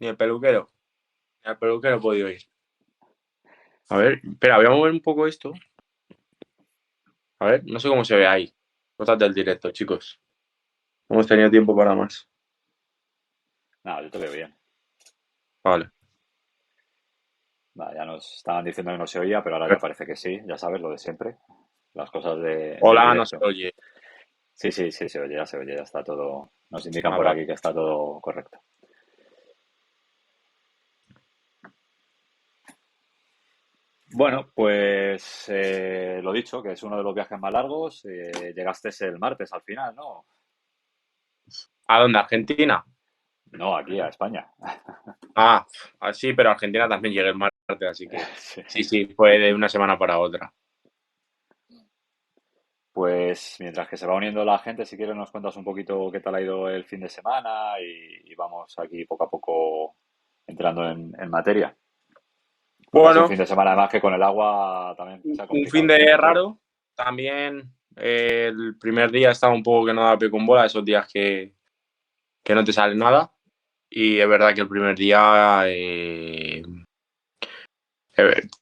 Ni el peluquero. Ni al peluquero he podido ir. A ver, espera, voy a mover un poco esto. A ver, no sé cómo se ve ahí. Cosas del directo, chicos. Hemos tenido tiempo para más. No, yo te veo bien. Vale. Vale, ya nos estaban diciendo que no se oía, pero ahora ya parece que sí. Ya sabes lo de siempre. Las cosas del Hola, no se directo. oye. Sí, sí, sí, se oye, ya está todo. Nos indican Ah, por vale. aquí que está todo correcto. Bueno, pues lo dicho, que es uno de los viajes más largos. Llegaste el martes al final, ¿no? ¿A dónde? ¿Argentina? No, aquí a España. Ah, sí, pero Argentina también llegué el martes, así que Sí. sí, sí, fue de una semana para otra. Pues mientras que se va uniendo la gente, si quieres nos cuentas un poquito qué tal ha ido el fin de semana y vamos aquí poco a poco entrando en materia. Porque ha sido un Bueno, fin de semana además que con el agua también se ha un complicado fin un de poco todo. raro. También el primer día estaba un poco que no daba pie con bola, esos días que no te sale nada. Y es verdad que el primer día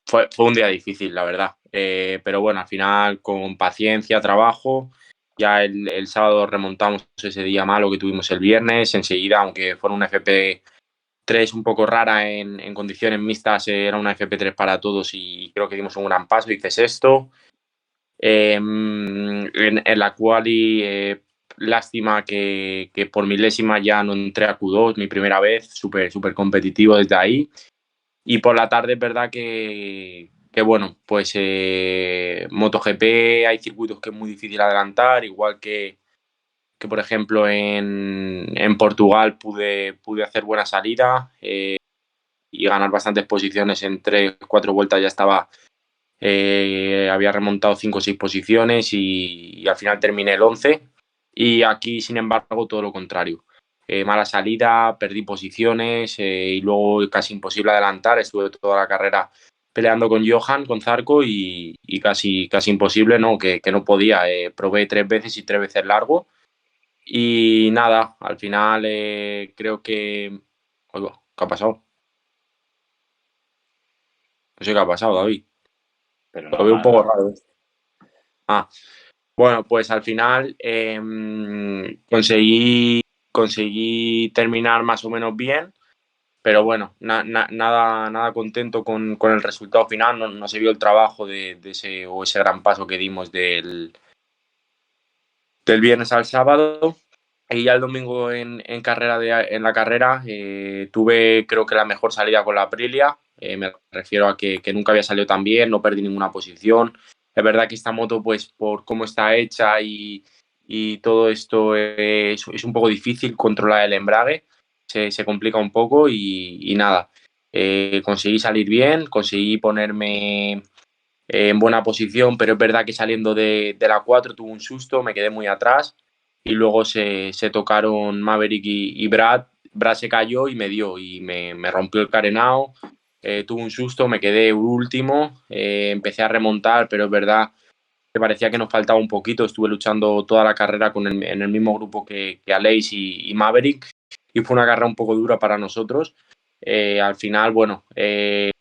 fue un día difícil, la verdad. Pero bueno, al final con paciencia, trabajo, ya el sábado remontamos ese día malo que tuvimos el viernes. Enseguida, aunque fuera una FP3 un poco rara en condiciones mixtas, era una FP3 para todos y creo que dimos un gran paso, hice sexto. En la quali, lástima que por milésima ya no entré a Q2, mi primera vez, súper súper competitivo desde ahí. Y por la tarde es verdad que bueno, pues MotoGP hay circuitos que es muy difícil adelantar, igual que por ejemplo en Portugal pude hacer buena salida y ganar bastantes posiciones en 3, 4 vueltas ya estaba, había remontado 5 o 6 posiciones y al final terminé el 11. Y aquí, sin embargo, todo lo contrario. Mala salida, perdí posiciones y luego casi imposible adelantar. Estuve toda la carrera peleando con Johan, con Zarco y casi, casi imposible, ¿no? Que no podía. Probé 3 veces y 3 veces largo. Y nada, al final creo que... Oigo, ¿qué ha pasado? No sé qué ha pasado, David. Pero Lo nada, veo un poco nada. raro. Ah, bueno, pues al final conseguí terminar más o menos bien, pero bueno, nada, nada contento con el resultado final. No, no se vio el trabajo de ese, o ese gran paso que dimos del viernes al sábado. Y ya el domingo en la carrera tuve creo que la mejor salida con la Aprilia. Me refiero a que nunca había salido tan bien, no perdí ninguna posición. Es verdad que esta moto, pues por cómo está hecha y todo esto, es un poco difícil controlar el embrague. Se complica un poco y nada. Conseguí salir bien, conseguí ponerme en buena posición, pero es verdad que saliendo de la 4 tuve un susto, me quedé muy atrás y luego se tocaron Maverick y Brad. Brad se cayó y me dio y me rompió el carenado. Tuve un susto, me quedé último, empecé a remontar, pero es verdad que parecía que nos faltaba un poquito. Estuve luchando toda la carrera en el mismo grupo que Aleix y Maverick y fue una carrera un poco dura para nosotros. Al final, bueno, sé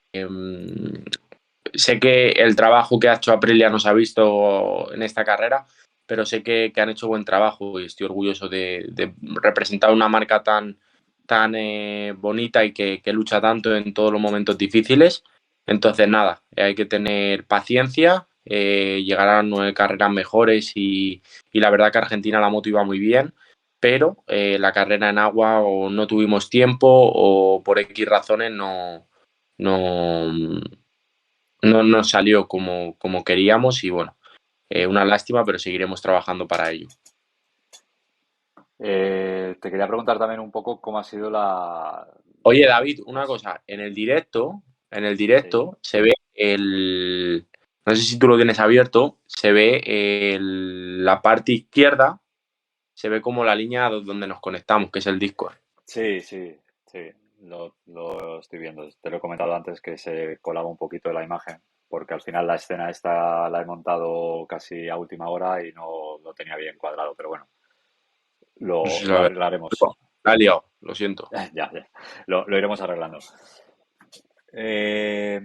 que el trabajo que ha hecho Aprilia no se ha visto en esta carrera, pero sé que han hecho buen trabajo y estoy orgulloso de representar una marca tan bonita y que lucha tanto en todos los momentos difíciles. Entonces, nada, hay que tener paciencia, llegarán 9 carreras mejores y la verdad que Argentina la moto iba muy bien, pero la carrera en agua o no tuvimos tiempo o por X razones no, no nos salió como queríamos y bueno, una lástima, pero seguiremos trabajando para ello. Te quería preguntar también un poco cómo ha sido Oye, David, una Pues cosa, en el sí, directo se ve no sé si tú lo tienes abierto, se ve la parte izquierda, se ve como la línea donde nos conectamos, que es el Discord. sí, sí, sí, lo estoy viendo. Te lo he comentado antes que se colaba un poquito de la imagen, porque al final la escena esta la he montado casi a última hora y no lo tenía bien cuadrado, pero bueno, No sé si lo lo ves. arreglaremos. La he liado, lo siento. Ya, ya. Lo iremos arreglando. Eh,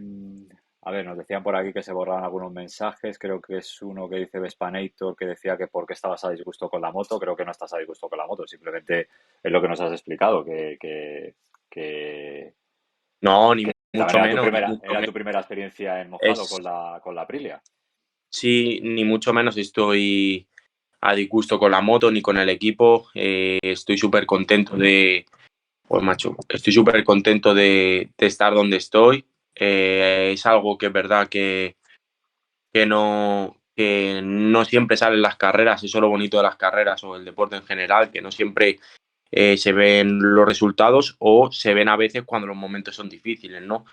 a ver, nos decían por aquí que se borraban algunos mensajes. Creo que es uno que dice Vespanator que decía que por qué estabas a disgusto con la moto. Creo que no estás a disgusto con la moto. Simplemente es lo que nos has explicado, que No, ni también mucho menos, ni mucho era menos. tu primera experiencia en mojado Es, con la Aprilia. sí, ni mucho menos estoy a disgusto con la moto ni con el equipo. Estoy súper contento pues macho, estoy súper contento de estar donde estoy. Es algo que es verdad que no siempre salen las carreras, eso es lo bonito de las carreras o el deporte en general, que no siempre se ven los resultados o se ven a veces cuando los momentos son difíciles, ¿no?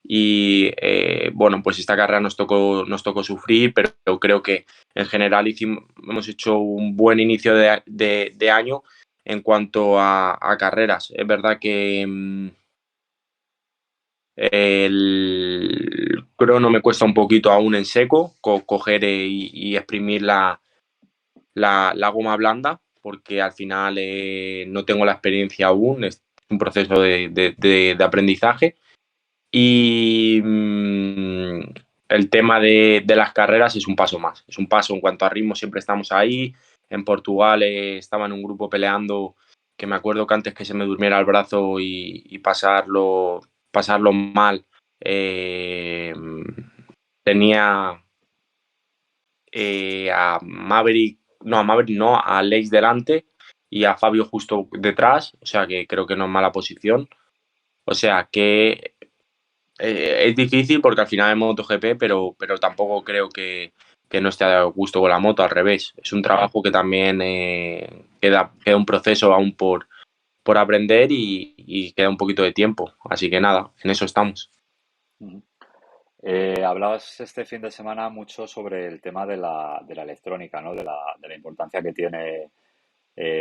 Y bueno, pues esta carrera nos tocó sufrir, pero creo que en general hemos hecho un buen inicio de año en cuanto a carreras. Es verdad que el crono me cuesta un poquito aún en seco, coger y exprimir la goma blanda, porque al final no tengo la experiencia aún, es un proceso de aprendizaje. Y el tema de las carreras es un paso más, es un paso en cuanto a ritmo, siempre estamos ahí. En Portugal estaba en un grupo peleando que me acuerdo que antes que se me durmiera el brazo y pasarlo mal, eh, tenía a Maverick no, a Alex delante y a Fabio justo detrás, o sea que creo que no es mala posición. O sea que es difícil porque al final es MotoGP, pero tampoco creo que no esté a gusto con la moto, al revés. Es un trabajo que también queda un proceso aún por aprender y queda un poquito de tiempo. Así que nada, en eso estamos. Ujú. Hablabas este fin de semana mucho sobre el tema de la electrónica, ¿no? De la importancia que tiene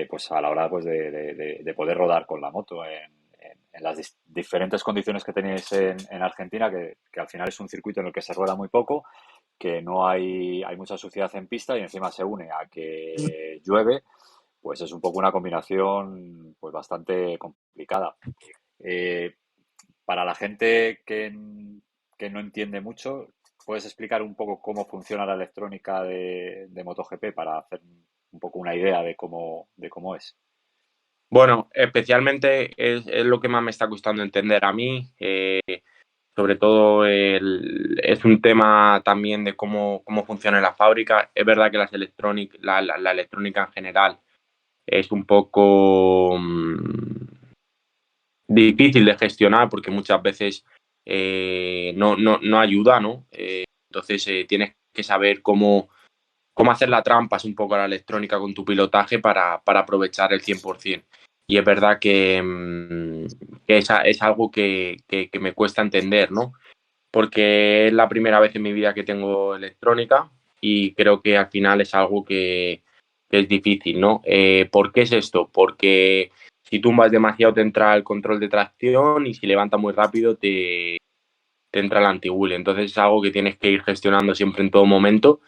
pues a la hora pues de poder rodar con la moto en las diferentes condiciones que tenéis en Argentina, que al final es un circuito en el que se rueda muy poco, que no hay mucha suciedad en pista y encima se une a que llueve, pues es un poco una combinación pues bastante complicada. Eh, para la gente que no entiende mucho, ¿puedes explicar un poco cómo funciona la electrónica de MotoGP para hacer un poco una idea de cómo es? Bueno, especialmente es lo que más me está costando entender a mí. Sobre todo es un tema también de cómo funciona la fábrica. Es verdad que la electrónica en general es un poco difícil de gestionar porque muchas veces no ayuda, ¿no? Entonces tienes que saber cómo hacer la trampa es un poco la electrónica con tu pilotaje para aprovechar el 100%. Y es verdad que es algo que me cuesta entender, ¿no? Porque es la primera vez en mi vida que tengo electrónica y creo que al final es algo que es difícil, ¿no? ¿Por qué es esto? Porque si tumbas demasiado te entra el control de tracción y si levantas muy rápido te entra el anti-wheel. Entonces es algo que tienes que ir gestionando siempre en todo momento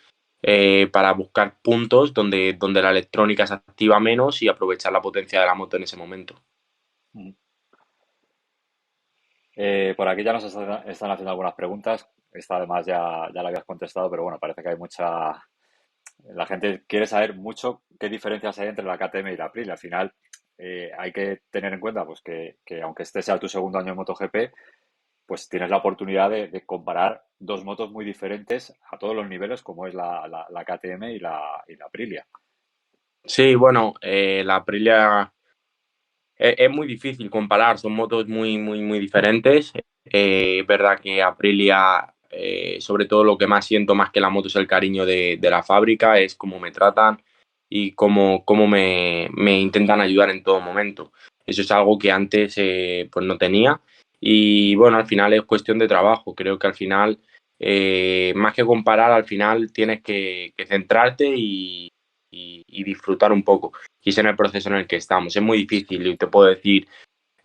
para buscar puntos donde la electrónica se activa menos y aprovechar la potencia de la moto en ese momento. Mm. Por aquí ya nos están haciendo algunas preguntas. Esta además ya la habías contestado, pero bueno, parece que hay mucha... La gente quiere saber mucho qué diferencias hay entre la KTM y la Aprilia. Al final, hay que tener en cuenta pues que aunque este sea tu segundo año en MotoGP, pues tienes la oportunidad de comparar dos motos muy diferentes a todos los niveles, como es la KTM y la Aprilia. Sí, bueno, la Aprilia es muy difícil comparar, son motos muy diferentes. Es verdad que Aprilia, sobre todo lo que más siento más que la moto es el cariño de la fábrica, es cómo me tratan y cómo me intentan ayudar en todo momento. Eso es algo que antes pues no tenía y bueno, al final es cuestión de trabajo. Creo que al final, más que comparar, al final tienes que centrarte y disfrutar un poco y es en el proceso en el que estamos. Es muy difícil y te puedo decir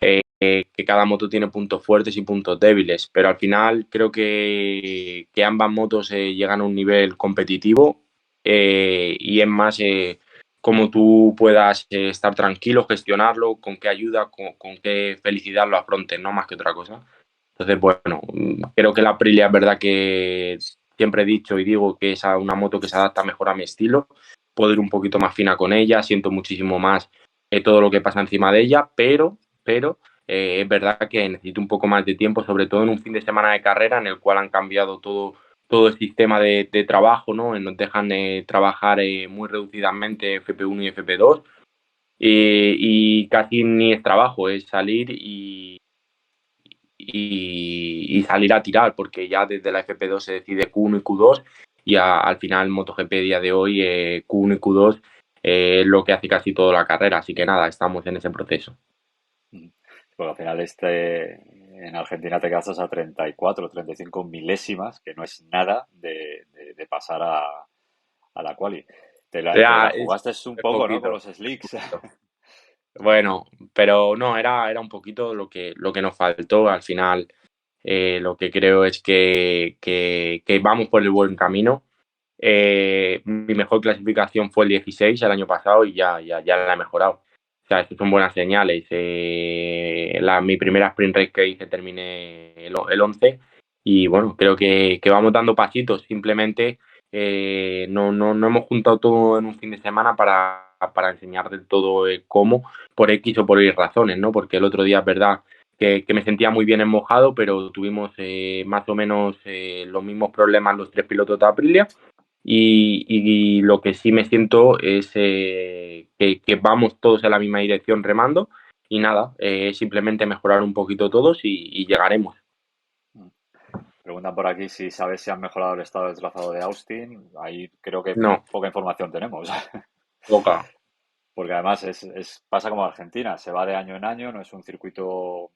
que cada moto tiene puntos fuertes y puntos débiles, pero al final creo que ambas motos llegan a un nivel competitivo y es más cómo tú puedas estar tranquilo, gestionarlo, con qué ayuda, con qué felicidad lo afrontes, no más que otra cosa. Entonces, bueno, creo que la Aprilia es verdad que siempre he dicho y digo que es una moto que se adapta mejor a mi estilo. Puedo ir un poquito más fina con ella, siento muchísimo más todo lo que pasa encima de ella, pero es verdad que necesito un poco más de tiempo, sobre todo en un fin de semana de carrera en el cual han cambiado todo el sistema de trabajo, ¿no? Nos dejan trabajar muy reducidamente FP1 y FP2 y casi ni es trabajo, es salir y salir a tirar, porque ya desde la FP2 se decide Q1 y Q2 y al final MotoGP día de hoy Q1 y Q2 es lo que hace casi toda la carrera, así que nada, estamos en ese proceso. Pues al final en Argentina te gastas a 34, 35 milésimas, que no es nada de pasar a la quali. Te la Ya, jugaste un es poco, ¿no? Con poquito, los slicks. poquito. Bueno, pero no, era un poquito lo que nos faltó. Al final, lo que creo es que vamos por el buen camino. Mi mejor clasificación fue el 16 el año pasado y ya la he mejorado. O sea, estas son buenas señales. Mi primera sprint race que hice terminé el 11 y bueno, creo que vamos dando pasitos. Simplemente no hemos juntado todo en un fin de semana para enseñar del todo cómo, por X o por Y razones, ¿no? Porque el otro día es verdad que me sentía muy bien en mojado, pero tuvimos más o menos los mismos problemas los tres pilotos de Aprilia y lo que sí me siento es que vamos todos en la misma dirección remando y nada, simplemente mejorar un poquito todos y llegaremos. Preguntan por aquí si sabes si han mejorado el estado del trazado de Austin. Ahí creo que No, poca información tenemos. poca. Porque además pasa como Argentina, se va de año en año, no es un circuito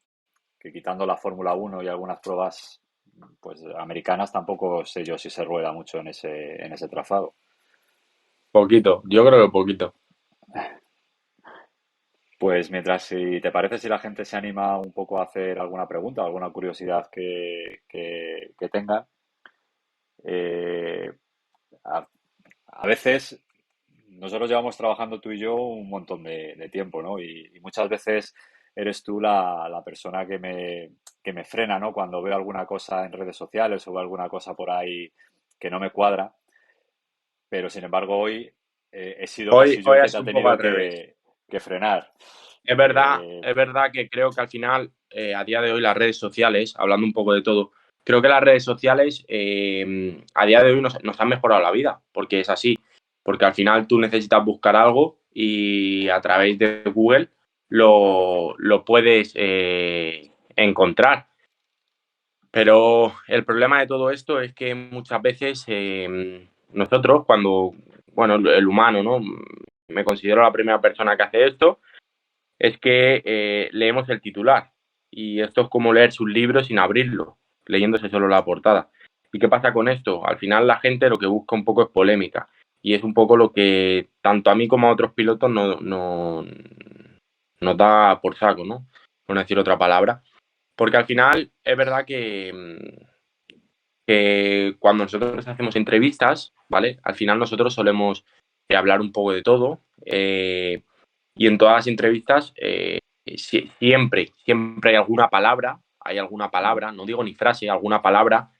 que quitando la Fórmula 1 y algunas pruebas pues americanas, tampoco sé yo si se rueda mucho en ese trazado. Poquito, yo creo que poquito. Pues mientras, si te parece, si la gente se anima un poco a hacer alguna pregunta, alguna curiosidad que tenga, eh, a, a veces nosotros llevamos trabajando tú y yo un montón de tiempo, ¿no? Y muchas veces eres tú la persona que me frena, ¿no? Cuando veo alguna cosa en redes sociales o veo alguna cosa por ahí que no me cuadra, pero sin embargo hoy he sido Hoy, casi yo hoy el que es te ha un poco tenido al revés. que frenar. Eh, Es verdad que creo que al final, a día de hoy, las redes sociales, hablando un poco de todo, creo que las redes sociales a día de hoy nos han mejorado la vida, porque es así, porque al final tú necesitas buscar algo y a través de Google lo puedes encontrar. Pero el problema de todo esto es que muchas veces nosotros, bueno, el humano, ¿no? Me considero la primera persona que hace esto es que leemos el titular y esto es como leerse un libro sin abrirlo, leyéndose solo la portada. ¿Y qué pasa con esto? Al final la gente lo que busca un poco es polémica y es un poco lo que tanto a mí como a otros pilotos nos da por saco, ¿no? Por no decir otra palabra. Porque al final es verdad que cuando nosotros hacemos entrevistas, ¿vale? Al final nosotros solemos hablar un poco de todo y en todas las entrevistas siempre hay alguna palabra, no digo ni frase, alguna palabra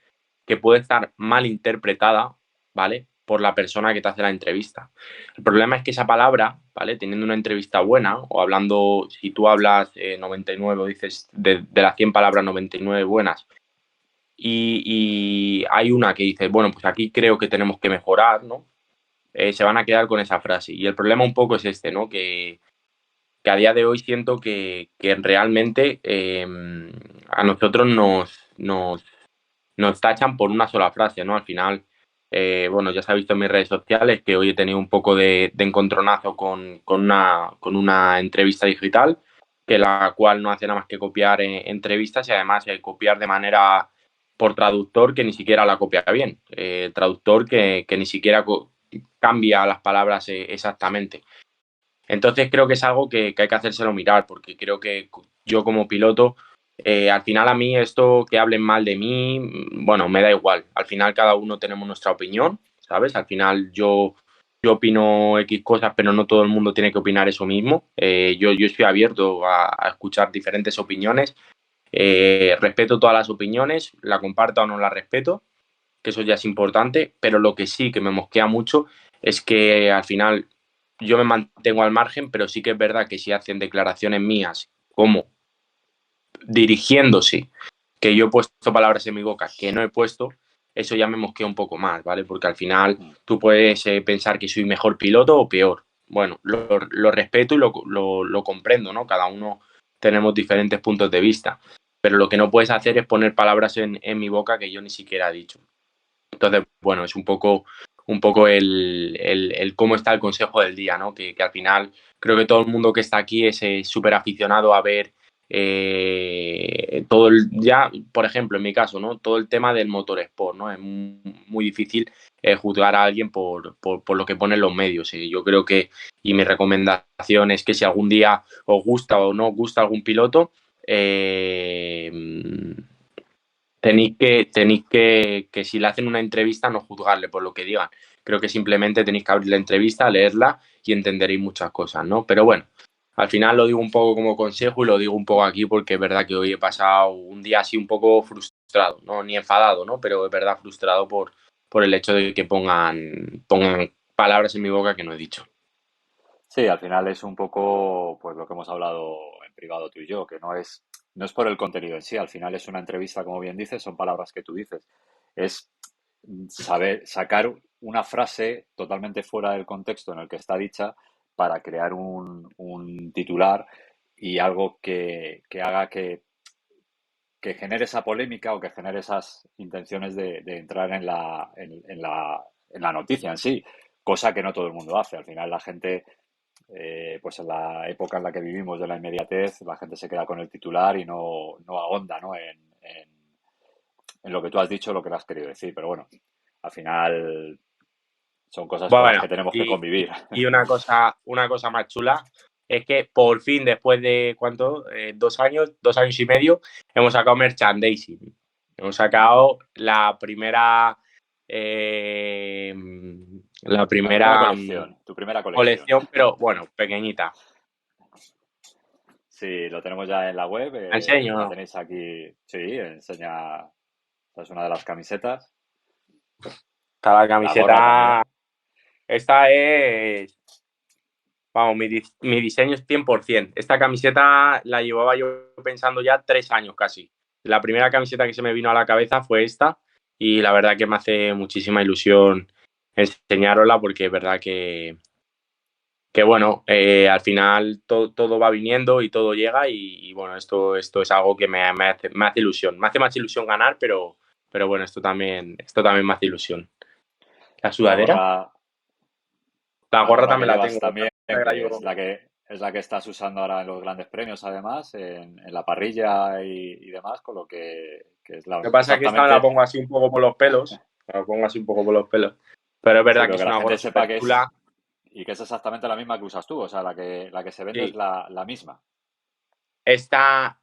que puede estar mal interpretada, ¿vale? Por la persona que te hace la entrevista. El problema es que esa palabra, ¿vale? Teniendo una entrevista buena o hablando, si tú hablas 99 o dices de las 100 palabras 99 buenas y hay una que dice, bueno, pues aquí creo que tenemos que mejorar, ¿no? Se van a quedar con esa frase. Y el problema un poco es este, ¿no? Que a día de hoy siento que realmente a nosotros nos tachan por una sola frase, ¿no? Al final, bueno, ya se ha visto en mis redes sociales que hoy he tenido un poco de encontronazo con una entrevista digital, que la cual no hace nada más que copiar entrevistas y además copiar de manera por traductor que ni siquiera la copia bien, traductor que ni siquiera cambia las palabras exactamente. Entonces creo que es algo que hay que hacérselo mirar, porque creo que yo como piloto, al final a mí esto que hablen mal de mí, bueno, me da igual. Al final cada uno tenemos nuestra opinión, ¿sabes? Al final yo yo opino X cosas, pero no todo el mundo tiene que opinar eso mismo. Yo estoy abierto a escuchar diferentes opiniones. Respeto todas las opiniones, la comparto o no la respeto, que eso ya es importante, pero lo que sí que me mosquea mucho es que al final yo me mantengo al margen, pero sí que es verdad que si hacen declaraciones mías como dirigiéndose, que yo he puesto palabras en mi boca que no he puesto, eso ya me mosquea un poco más, ¿vale? Porque al final tú puedes pensar que soy mejor piloto o peor. Bueno, lo respeto y lo comprendo, ¿no? Cada uno tenemos diferentes puntos de vista, pero lo que no puedes hacer es poner palabras en mi boca que yo ni siquiera he dicho. Entonces, bueno, es un poco el cómo está el consejo del día, ¿no? Que al final creo que todo el mundo que está aquí es súper aficionado a ver todo el, ya, por ejemplo, en mi caso, ¿no? Todo el tema del motorsport, ¿no? Es muy difícil juzgar a alguien por lo que ponen los medios. Yo creo que, y mi recomendación es que si algún día os gusta o no os gusta algún piloto, eh, tenéis que si le hacen una entrevista, no juzgarle por lo que digan. Creo que simplemente tenéis que abrir la entrevista, leerla y entenderéis muchas cosas, ¿no? Pero bueno, al final lo digo un poco como consejo y lo digo un poco aquí porque es verdad que hoy he pasado un día así un poco frustrado, ¿no? Ni enfadado, ¿no? Pero es verdad frustrado por el hecho de que pongan palabras en mi boca que no he dicho. Sí, al final es un poco pues lo que hemos hablado en privado tú y yo, que no es por el contenido en sí, al final es una entrevista, como bien dices, son palabras que tú dices. Es saber sacar una frase totalmente fuera del contexto en el que está dicha para crear un titular y algo que haga que genere esa polémica o que genere esas intenciones de entrar en la noticia en sí, cosa que no todo el mundo hace. Al final la gente pues en la época en la que vivimos de la inmediatez, la gente se queda con el titular y no ahonda, ¿no? En lo que tú has dicho, lo que le has querido decir. Pero bueno, al final son cosas con las Bueno, que tenemos que y convivir. una cosa más chula es que por fin, después de ¿cuánto? 2 años y medio, hemos sacado merchandising. Hemos sacado eh, la La primera primera colección, tu primera colección. colección, pero bueno, pequeñita. Sí, lo tenemos ya en la web, ¿La enseño o la no? tenéis aquí. Sí, enseña, esta es una de las camisetas, Está la la gorra camiseta. también. Esta es. Vamos, mi diseño es 100%. Esta camiseta la llevaba yo pensando ya 3 años casi. La primera camiseta que se me vino a la cabeza fue esta y la verdad que me hace muchísima ilusión enseñarosla porque es verdad que bueno, al final todo va viniendo y todo llega y bueno, esto es algo que me hace ilusión. Me hace más ilusión ganar, pero bueno, esto también me hace ilusión. La La sudadera, gorra, la la gorra gorra que también la llevas tengo. también, que es la que estás usando ahora en los grandes premios, además, en la parrilla y demás, con lo que es Lo que pasa es que esta me la exactamente, pongo así un poco por los pelos. Me la pongo así un poco por los pelos. Pero es sí, verdad que pero es que la una gorra gente sepa súper que chula. es exactamente la misma que usas tú, o sea, la que se vende es Sí. la misma. Esta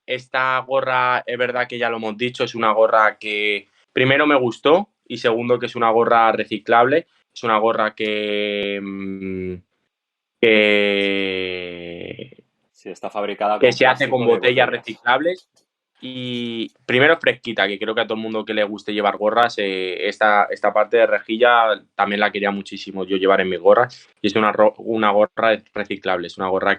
gorra, es verdad que ya lo hemos dicho, es una gorra que primero me gustó y segundo que es una gorra reciclable. Es una gorra que, Sí, está fabricada que con se hace con plástico de botellas botellas. reciclables. Y primero fresquita, que creo que a todo el mundo que le guste llevar gorras, esta parte de rejilla también la quería muchísimo yo llevar en mis gorras. Y es una gorra reciclable, es una gorra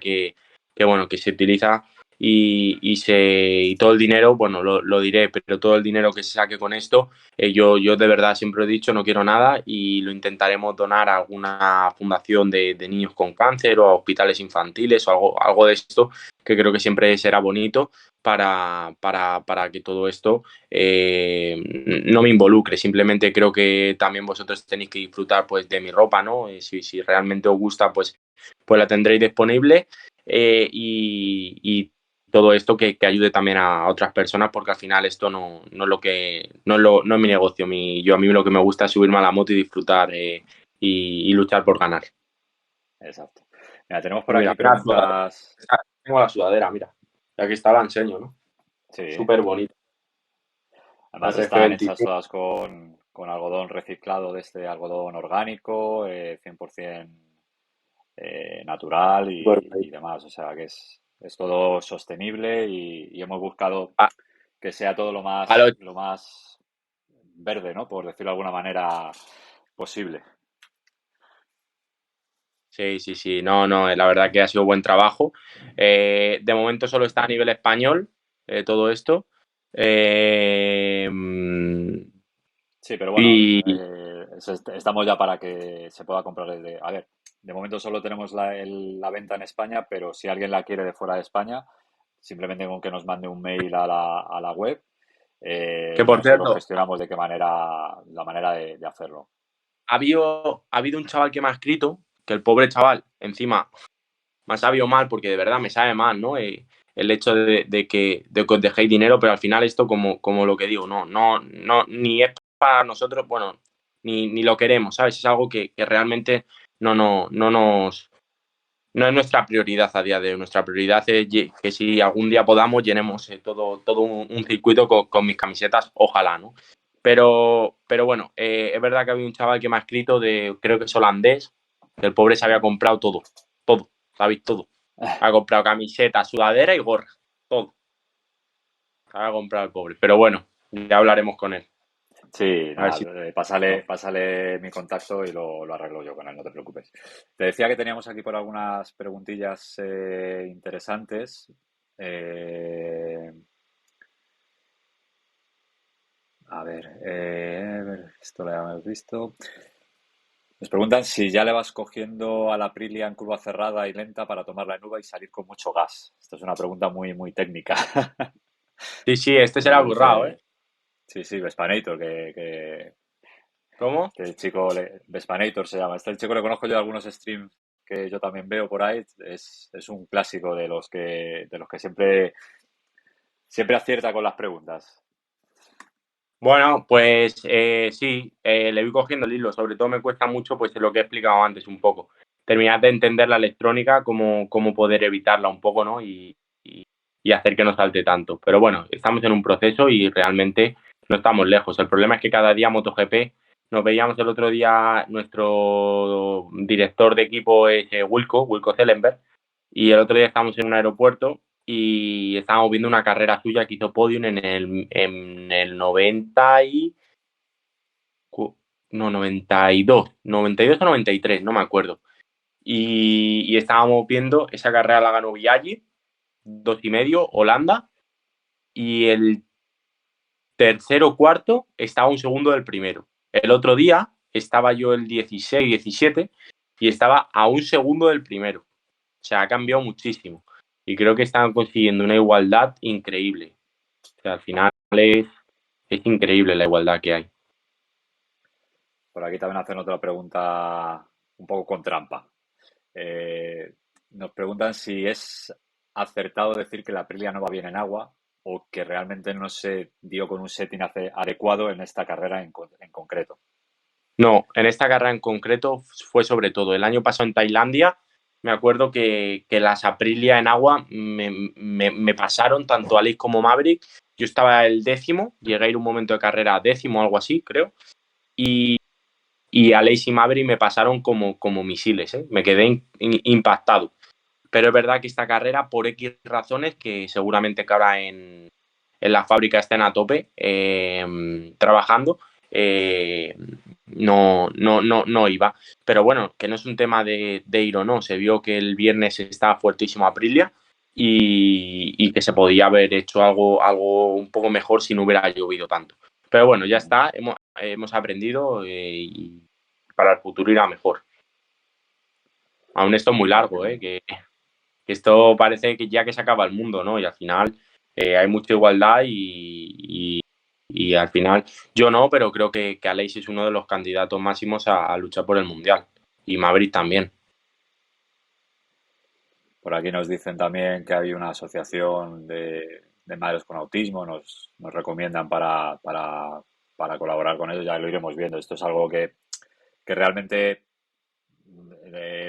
bueno, que se utiliza y todo el dinero, bueno, lo diré, pero todo el dinero que se saque con esto, yo de verdad siempre he dicho, no quiero nada y lo intentaremos donar a alguna fundación de niños con cáncer o a hospitales infantiles o algo de esto, que creo que siempre será bonito para que todo esto no me involucre. Simplemente creo que también vosotros tenéis que disfrutar pues de mi ropa, ¿no? Si realmente os gusta, pues la tendréis disponible y todo esto que ayude también a otras personas porque al final esto no es lo que no es mi negocio. A mí lo que me gusta es subirme a la moto y disfrutar y luchar por ganar. Exacto. Mira, tenemos por Pues mira, aquí preguntas. tengo la sudadera, mira. Y aquí está, la enseño, ¿no? Sí, Súper bonita. además están hechas RF25. todas con algodón reciclado de este algodón orgánico, 100% natural y demás. O sea que es todo sostenible y hemos buscado A, que sea todo a lo- lo más verde, ¿no? Por decirlo de alguna manera posible. Sí, sí, sí, no, no, la verdad que ha sido buen trabajo. De momento solo está a nivel español todo esto. Eh, Sí, pero bueno, y estamos ya para que se pueda comprar desde... A ver, de momento solo tenemos la venta en España, pero si alguien la quiere de fuera de España, simplemente con que nos mande un mail a a la web, que ya por nosotros cierto, gestionamos de qué manera, la manera de hacerlo. ha habido un chaval que me ha escrito, que el pobre chaval, encima, me ha sabido mal, porque de verdad me sabe mal, ¿no? El hecho de que os dejéis dinero, pero al final esto, como lo que digo, no, ni es para nosotros, bueno, ni lo queremos, ¿sabes? Es algo que realmente no es nuestra prioridad a día de hoy. Nuestra prioridad es que si algún día podamos, llenemos todo un circuito con mis camisetas, ojalá, ¿no? Pero bueno, es verdad que había un chaval que me ha escrito creo que es holandés, que el pobre se había comprado todo, ¿sabéis? Todo. Ha comprado camiseta, sudadera y gorra, todo. Se había comprado el pobre. Pero bueno, ya hablaremos con él. Sí, A ver si... nada, no. pásale mi contacto y lo arreglo yo con él, no te preocupes. Te decía que teníamos aquí por algunas preguntillas interesantes. Eh, a ver, esto lo hemos visto. Nos preguntan si ya le vas cogiendo a la Aprilia en curva cerrada y lenta para tomarla en uva y salir con mucho gas. Esta es una pregunta muy técnica. Sí, sí, este será Nos burrado, ¿eh? dice, sí, sí, Vespanator, ¿Cómo? que el chico, Vespanator se llama. Este chico le conozco yo de algunos streams que yo también veo por ahí. Es un clásico de los que siempre acierta con las preguntas. Bueno, pues sí, le voy cogiendo el hilo. Sobre todo me cuesta mucho, pues lo que he explicado antes un poco. Terminar de entender la electrónica, cómo poder evitarla un poco, ¿no? Y hacer que no salte tanto. Pero bueno, estamos en un proceso y realmente no estamos lejos. El problema es que cada día MotoGP, nos veíamos el otro día, nuestro director de equipo es Wilco Zellenberg, y el otro día estábamos en un aeropuerto y estábamos viendo una carrera suya que hizo podium en el 90 y... No, 92 o 93, no me acuerdo. Y estábamos viendo, esa carrera la ganó Biaggi, 2,5, Holanda, y el tercero cuarto estaba un segundo del primero. El otro día estaba yo el 16, 17 y estaba a un segundo del primero. O sea, ha cambiado muchísimo. Y creo que están consiguiendo una igualdad increíble. O sea, al final es increíble la igualdad que hay. Por aquí también hacen otra pregunta un poco con trampa. Eh, Nos preguntan si es acertado decir que la Aprilia no va bien en agua o que realmente no se dio con un setting adecuado en esta carrera en concreto. No, en esta carrera en concreto fue sobre todo. El año pasado en Tailandia, me acuerdo que las Aprilia en agua me pasaron tanto Alex como Maverick. Yo estaba el décimo, llegué a ir un momento de carrera décimo, algo así, creo. Y Alex y Maverick me pasaron como misiles, ¿eh? Me quedé impactado. Pero es verdad que esta carrera, por X razones, que seguramente que ahora en la fábrica estén a tope trabajando, eh, no iba. Pero bueno, que no es un tema de ir o no. Se vio que el viernes estaba fuertísimo Aprilia y que se podía haber hecho algo un poco mejor si no hubiera llovido tanto. Pero bueno, ya está, hemos aprendido y para el futuro irá mejor. Aún esto es muy Vale, largo, que esto parece que ya que se acaba el mundo, ¿no? Y al final hay mucha igualdad y al final yo no, pero creo que Aleix es uno de los candidatos máximos a luchar por el Mundial. Y Maverick también. por aquí nos dicen también que hay una asociación de madres con autismo, nos recomiendan para colaborar con ellos, ya lo iremos viendo. Esto es algo que realmente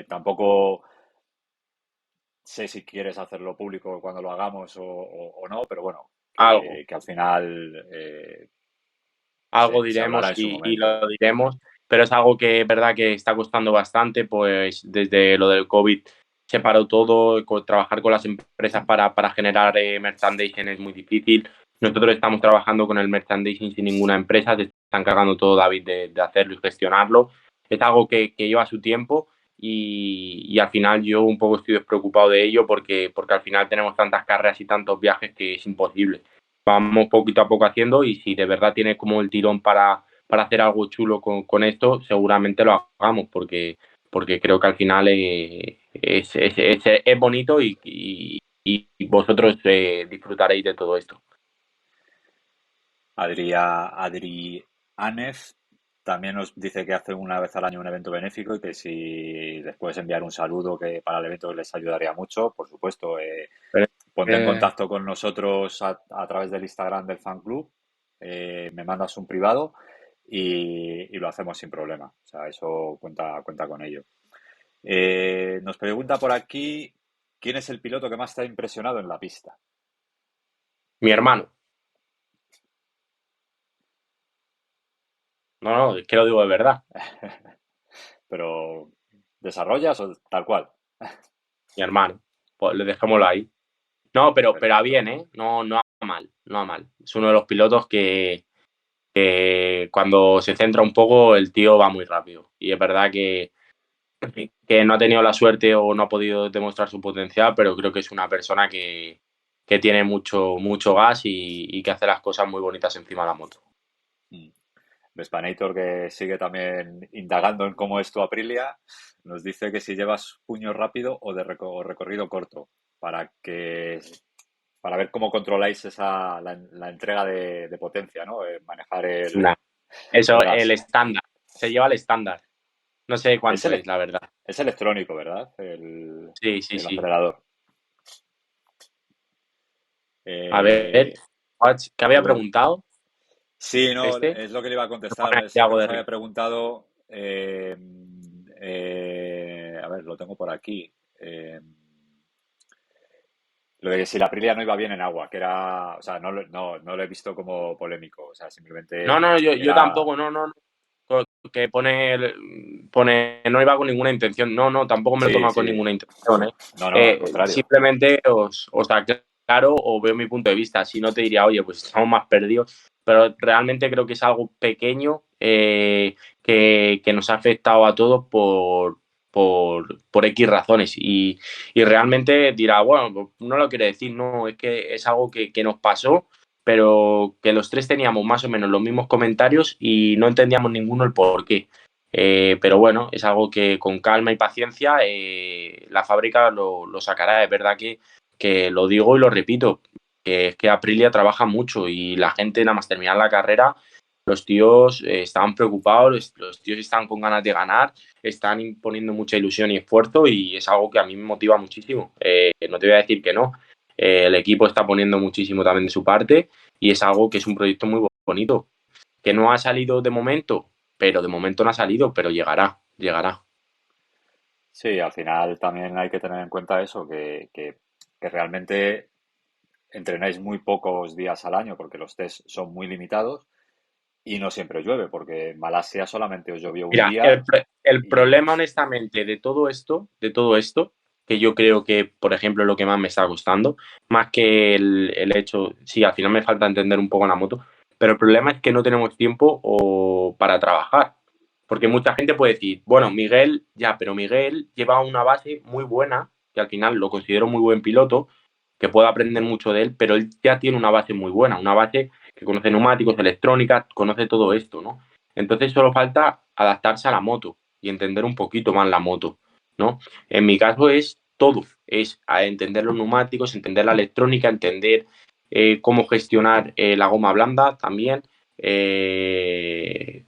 tampoco sé si quieres hacerlo público cuando lo hagamos o no, pero bueno, Algo. que al final algo se hablará diremos en su y momento. lo diremos, pero es algo que es verdad que está costando bastante, pues desde lo del COVID se paró todo, trabajar con las empresas para generar merchandising es muy difícil. Nosotros estamos trabajando con el merchandising sin ninguna empresa, se está encargando todo David de hacerlo y gestionarlo. Es algo que lleva su tiempo y al final yo un poco estoy despreocupado de ello porque al final tenemos tantas carreras y tantos viajes que es imposible. Vamos poquito a poco haciendo y si de verdad tiene como el tirón para hacer algo chulo con esto, seguramente lo hagamos porque creo que al final es bonito y vosotros disfrutaréis de todo esto. Adri Anef también nos dice que hace una vez al año un evento benéfico y que si les puedes enviar un saludo que para el evento les ayudaría mucho, por supuesto. Pero, Ponte en eh, contacto con nosotros a través del Instagram del fan club, me mandas un privado y lo hacemos sin problema. O sea, eso cuenta con ello. Nos pregunta por aquí, ¿quién es el piloto que más te ha impresionado en la pista? mi hermano, no, no, es que lo digo de verdad, Pero, ¿desarrollas o tal cual? mi hermano, pues le dejémoslo ahí. No, pero a Perfecto. bien, ¿eh? No, no a mal, no a mal. Es uno de los pilotos que cuando se centra un poco el tío va muy rápido. Y es verdad que no ha tenido la suerte o no ha podido demostrar su potencial, pero creo que es una persona que tiene mucho, mucho gas y que hace las cosas muy bonitas encima de la moto. Mm. Vespanator, que sigue también indagando en cómo es tu Aprilia, nos dice que si llevas puño rápido o de recorrido corto, para que para ver cómo controláis la entrega de potencia, ¿no? Manejar Nah, eso, el el gas. estándar, se lleva el estándar. No sé Es, cuánto es, la verdad. es electrónico, ¿verdad? Sí, sí, El sí. acelerador. A ver, Eh, ¿qué y había bueno, preguntado sí, no, este? es lo que le iba a Me contestar. pone aquí Siempre algo nos de había ritmo. preguntado, a ver, lo tengo por aquí. Lo de que si la Aprilia no iba bien en agua, que era, o sea, no lo he visto como polémico, o sea, No, simplemente no, yo era, tampoco, no, no, no. Que pone, no iba con ninguna intención. No, no, tampoco me lo sí, toma con sí, ninguna intención, ¿eh? no, al contrario. Simplemente os aclaro o veo mi punto de vista. Si no te diría, oye, pues estamos más perdidos. Pero realmente creo que es algo pequeño que nos ha afectado a todos por X razones. Y realmente dirá, bueno, pues no lo quiere decir, no, es que es algo que nos pasó pero que los tres teníamos más o menos los mismos comentarios y no entendíamos ninguno el por qué. Pero bueno, es algo que con calma y paciencia la fábrica lo sacará. Es verdad que lo digo y lo repito, que es que Aprilia trabaja mucho y la gente nada más terminar la carrera, los tíos estaban preocupados, los tíos están con ganas de ganar, están imponiendo mucha ilusión y esfuerzo y es algo que a mí me motiva muchísimo. No te voy a decir que no. El equipo está poniendo muchísimo también de su parte y es algo que es un proyecto muy bonito, que no ha salido de momento, pero de momento no ha salido, pero llegará, llegará. Sí, al final también hay que tener en cuenta eso, que realmente entrenáis muy pocos días al año porque los test son muy limitados y no siempre llueve, porque en Malasia solamente os llovió un Mira, día el y problema honestamente de todo esto, que yo creo que, por ejemplo, es lo que más me está gustando, más que el hecho, sí, al final me falta entender un poco la moto, pero el problema es que no tenemos tiempo para trabajar. Porque mucha gente puede decir, bueno, Miguel, ya, pero Miguel lleva una base muy buena, que al final lo considero muy buen piloto, que puedo aprender mucho de él, pero él ya tiene una base muy buena, una base que conoce neumáticos, electrónica, conoce todo esto, ¿no? Entonces solo falta adaptarse a la moto y entender un poquito más la moto, ¿no? En mi caso es todo, es a entender los neumáticos, entender la electrónica, entender cómo gestionar la goma blanda también, eh,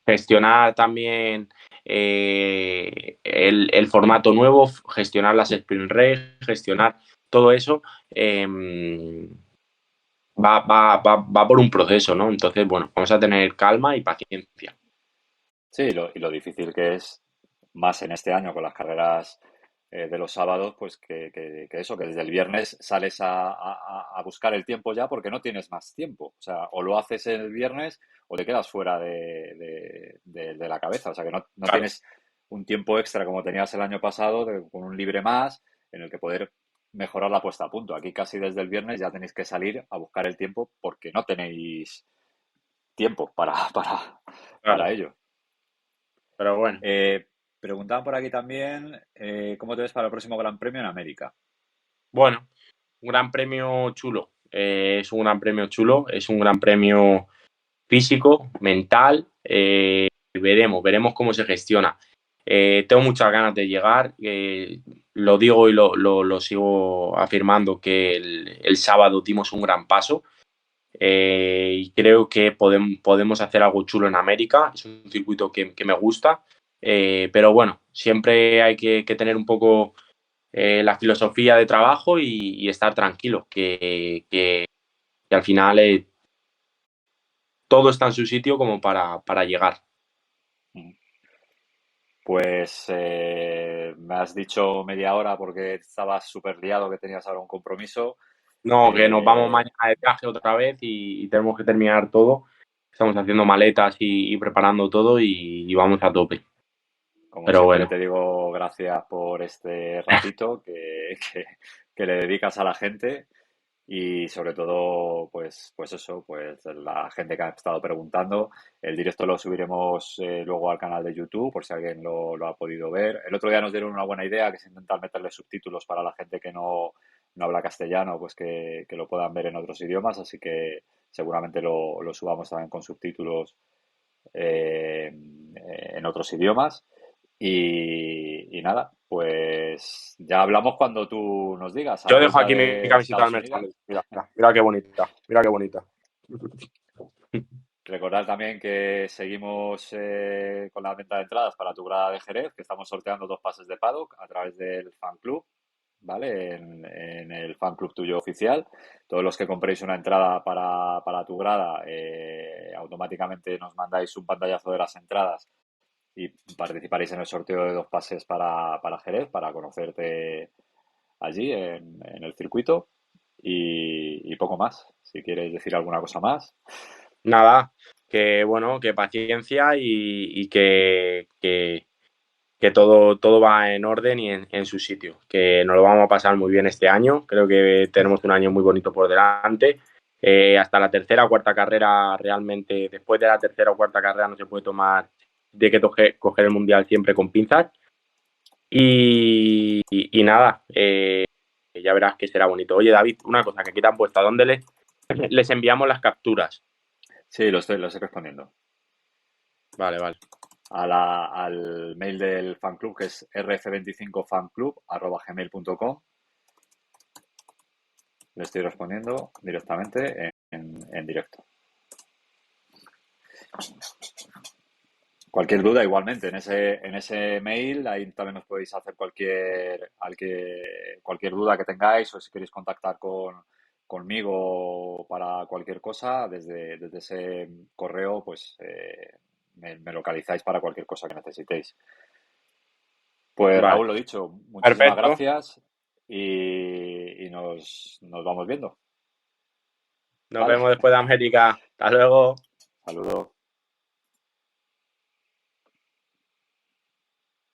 gestionar también el formato nuevo, gestionar las sprint race, gestionar todo eso. Va por un proceso, ¿no? Entonces, bueno, vamos a tener calma y paciencia. sí, y lo difícil que es, más en este año con las carreras de los sábados, pues que eso, que desde el viernes sales a buscar el tiempo ya porque no tienes más tiempo. O sea, o lo haces el viernes o te quedas fuera de la cabeza. O sea, que no Claro, tienes un tiempo extra como tenías el año pasado, con un libre más, en el que poder mejorar la puesta a punto. Aquí casi desde el viernes ya tenéis que salir a buscar el tiempo porque no tenéis tiempo para claro. ello. Pero bueno. Eh, Preguntaban por aquí también cómo te ves para el próximo Gran Premio en América. Bueno, un gran premio chulo. Es un gran premio chulo, es un gran premio físico, mental. Veremos cómo se gestiona. Tengo muchas ganas de llegar. Lo digo y lo sigo afirmando que el sábado dimos un gran paso. Y creo que podemos hacer algo chulo en América. Es un circuito que me gusta. Pero bueno, siempre hay que tener un poco la filosofía de trabajo y estar tranquilo, que al final todo está en su sitio como para llegar. Pues me has dicho media hora porque estabas súper liado, que tenías ahora un compromiso. No, que nos vamos Eh, mañana de viaje otra vez y tenemos que terminar todo. Estamos haciendo maletas y preparando todo y vamos a tope. Como Pero siempre bueno, te digo gracias por este ratito que le dedicas a la gente y sobre todo, pues eso, pues la gente que ha estado preguntando. El directo lo subiremos luego al canal de YouTube por si alguien lo ha podido ver. El otro día nos dieron una buena idea, que es intentar meterle subtítulos para la gente que no habla castellano, pues que lo puedan ver en otros idiomas, así que seguramente lo subamos también con subtítulos en otros idiomas. Y nada, pues ya hablamos cuando tú nos digas, a yo la dejo vuelta aquí mi de camiseta del Estados Unidos. Mercedes. Mira, mira, mira qué bonita, mira qué bonita. Recordar también que seguimos con la venta de entradas para tu grada de Jerez, que estamos sorteando 2 pases de paddock a través del fan club, ¿vale? En el fan club tuyo oficial. Todos los que compréis una entrada para tu grada, automáticamente nos mandáis un pantallazo de las entradas y participaréis en el sorteo de 2 pases para Jerez, para conocerte allí en el circuito y poco más. Si quieres decir alguna cosa más. Nada, que bueno, que paciencia y que todo va en orden y en su sitio, que nos lo vamos a pasar muy bien este año. Creo que tenemos un año muy bonito por delante. Hasta la tercera o cuarta carrera, realmente, después de la tercera o cuarta carrera, no se puede tomar de que coger el mundial siempre con pinzas. Y nada, ya verás que será bonito. Oye, David, una cosa que aquí te han puesto, ¿a dónde les enviamos las capturas? Sí, lo estoy respondiendo. Vale, vale. Al mail del fan club, que es rf25fanclub@gmail.com. Le estoy respondiendo directamente en directo. Cualquier duda, igualmente, en ese mail, ahí también os podéis hacer cualquier duda que tengáis, o si queréis contactar conmigo para cualquier cosa, desde ese correo, pues me localizáis para cualquier cosa que necesitéis. Pues Vale, Raúl, lo dicho, muchísimas perfecto. gracias y nos vamos viendo. Nos ¿Vale? vemos después de América. Hasta luego. Saludos.